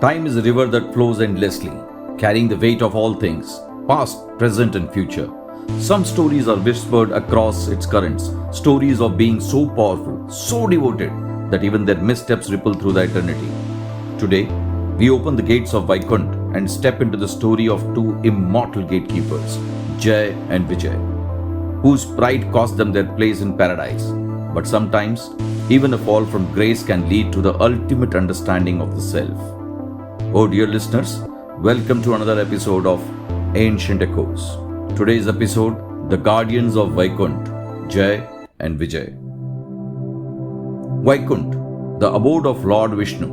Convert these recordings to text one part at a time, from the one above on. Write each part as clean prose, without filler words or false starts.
Time is a river that flows endlessly, carrying the weight of all things, past, present, and future. Some stories are whispered across its currents, stories of being so powerful, so devoted, that even their missteps ripple through the eternity. Today, we open the gates of Vaikuntha and step into the story of two immortal gatekeepers, Jaya and Vijaya, whose pride cost them their place in paradise. But sometimes, even a fall from grace can lead to the ultimate understanding of the self. Oh, dear listeners, welcome to another episode of Ancient Echoes. Today's episode, The Guardians of Vaikuntha, Jaya and Vijaya. Vaikuntha, the abode of Lord Vishnu,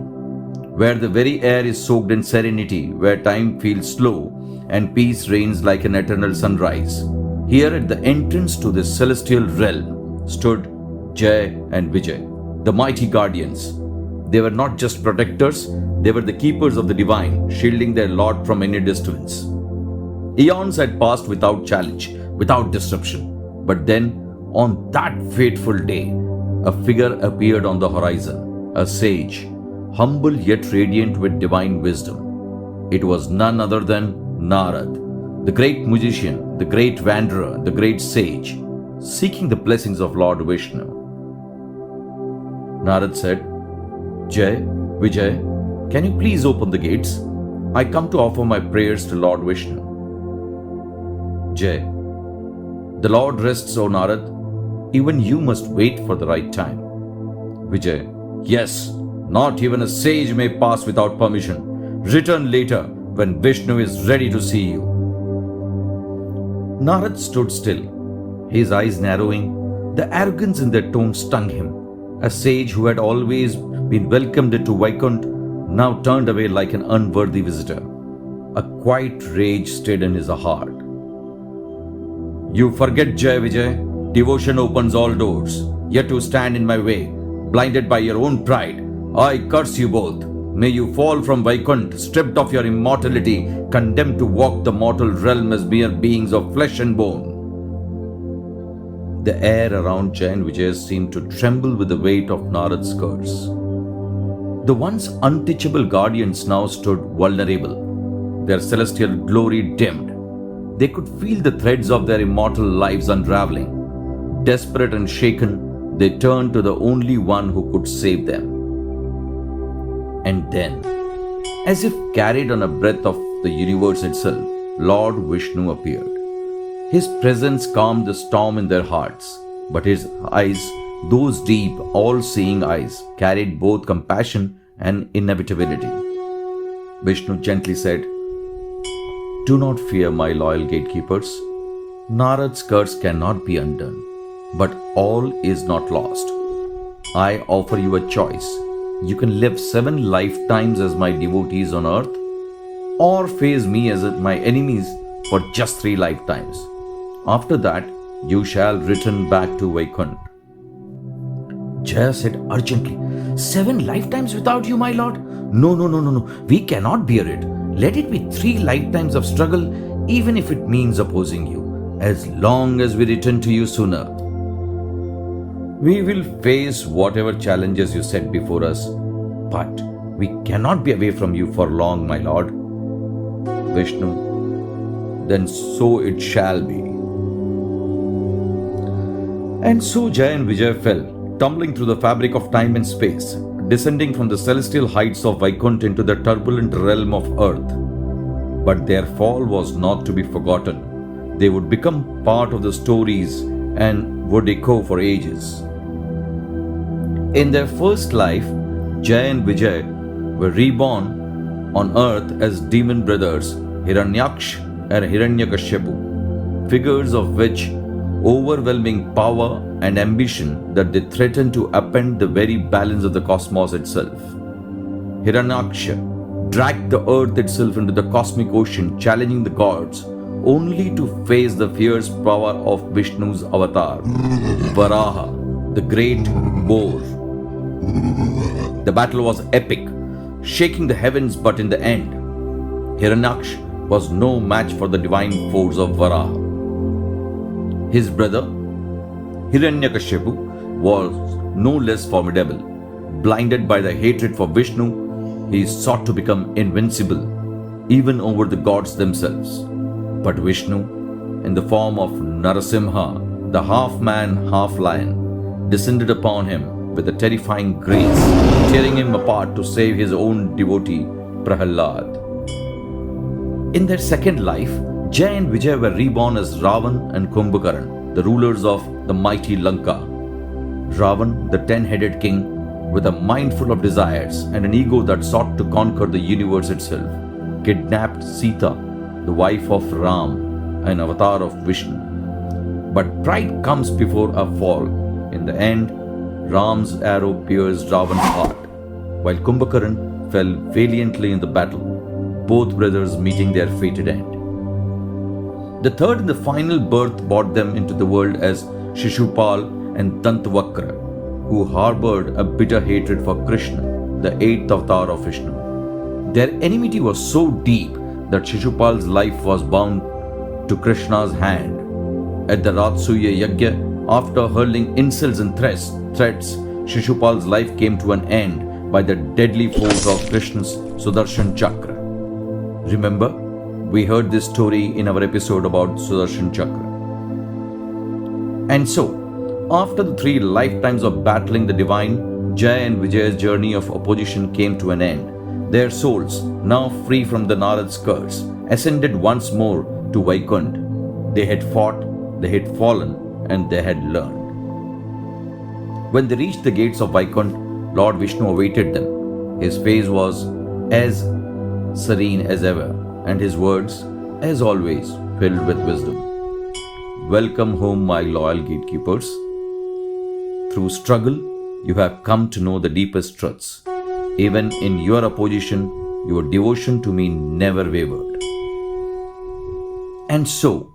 where the very air is soaked in serenity, where time feels slow and peace reigns like an eternal sunrise. Here at the entrance to this celestial realm stood Jaya and Vijaya, the mighty guardians. They were not just protectors, they were the keepers of the divine, shielding their lord from any disturbance. Eons had passed without challenge, without disruption. But then, on that fateful day, a figure appeared on the horizon, a sage, humble yet radiant with divine wisdom. It was none other than Narad, the great magician, the great wanderer, the great sage, seeking the blessings of Lord Vishnu. Narad said, Jaya, Vijaya, can you please open the gates? I come to offer my prayers to Lord Vishnu. Jaya, the Lord rests, O Narad. Even you must wait for the right time. Vijaya, yes, not even a sage may pass without permission. Return later when Vishnu is ready to see you. Narad stood still, his eyes narrowing. The arrogance in their tone stung him. A sage who had always been welcomed into Vaikuntha now turned away like an unworthy visitor. A quiet rage stirred in his heart. You forget, Jaya Vijaya. Devotion opens all doors. Yet you stand in my way, blinded by your own pride. I curse you both. May you fall from Vaikuntha, stripped of your immortality, condemned to walk the mortal realm as mere beings of flesh and bone. The air around Jaya and Vijaya seemed to tremble with the weight of Narad's curse. The once untouchable guardians now stood vulnerable, their celestial glory dimmed. They could feel the threads of their immortal lives unraveling. Desperate and shaken, they turned to the only one who could save them. And then, as if carried on a breath of the universe itself, Lord Vishnu appeared. His presence calmed the storm in their hearts, but his eyes, those deep, all-seeing eyes, carried both compassion and inevitability. Vishnu gently said, Do not fear, my loyal gatekeepers. Narad's curse cannot be undone, but all is not lost. I offer you a choice. You can live 7 lifetimes as my devotees on earth, or face me as my enemies for just 3 lifetimes. After that, you shall return back to Vaikuntha. Jaya said urgently, 7 lifetimes without you, my lord? No. We cannot bear it. Let it be 3 lifetimes of struggle, even if it means opposing you, as long as we return to you sooner. We will face whatever challenges you set before us, but we cannot be away from you for long, my lord. Vishnu, then so it shall be. And so Jaya and Vijaya fell, tumbling through the fabric of time and space, descending from the celestial heights of Vaikuntha into the turbulent realm of earth. But their fall was not to be forgotten. They would become part of the stories and would echo for ages. In their first life, Jaya and Vijaya were reborn on earth as demon brothers Hiranyaksha and Hiranyakashipu, figures of which overwhelming power and ambition that they threatened to upend the very balance of the cosmos itself. Hiranyaksha dragged the earth itself into the cosmic ocean, challenging the gods, only to face the fierce power of Vishnu's avatar, Varaha, the great boar. The battle was epic, shaking the heavens, but in the end, Hiranyaksha was no match for the divine force of Varaha. His brother, Hiranyakashipu, was no less formidable. Blinded by the hatred for Vishnu, He sought to become invincible, even over the gods themselves. But Vishnu, in the form of Narasimha, the half-man, half-lion, descended upon him with a terrifying grace, tearing him apart to save his own devotee, Prahalad. In their second life, Jaya and Vijaya were reborn as Ravan and Kumbhakaran, the rulers of the mighty Lanka. Ravan, the 10-headed king, with a mind full of desires and an ego that sought to conquer the universe itself, kidnapped Sita, the wife of Ram, an avatar of Vishnu. But pride comes before a fall. In the end, Ram's arrow pierced Ravan's heart, while Kumbhakaran fell valiantly in the battle, both brothers meeting their fated end. The third and the final birth brought them into the world as Shishupal and Dantavakra, who harbored a bitter hatred for Krishna, the eighth avatar of Vishnu. Their enmity was so deep that Shishupal's life was bound to Krishna's hand. At the Ratsuya Yajna, after hurling insults and threats, Shishupal's life came to an end by the deadly force of Krishna's Sudarshan Chakra. Remember, we heard this story in our episode about Sudarshan Chakra. And so, after the 3 lifetimes of battling the divine, Jaya and Vijaya's journey of opposition came to an end. Their souls, now free from the Narad's curse, ascended once more to Vaikuntha. They had fought, they had fallen, and they had learned. When they reached the gates of Vaikuntha, Lord Vishnu awaited them. His face was as serene as ever, and his words, as always, filled with wisdom. Welcome home, my loyal gatekeepers. Through struggle, you have come to know the deepest truths. Even in your opposition, your devotion to me never wavered. And so,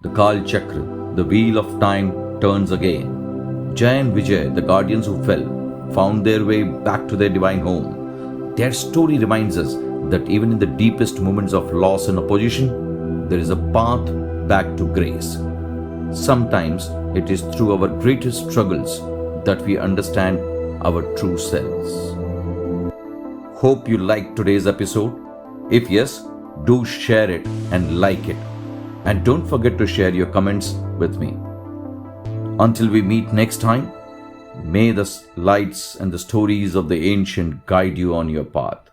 the Kal Chakra, the wheel of time, turns again. Jaya and Vijaya, the guardians who fell, found their way back to their divine home. Their story reminds us that even in the deepest moments of loss and opposition, there is a path back to grace. Sometimes it is through our greatest struggles that we understand our true selves. Hope you liked today's episode. If yes, do share it and like it. And don't forget to share your comments with me. Until we meet next time, may the lights and the stories of the ancient guide you on your path.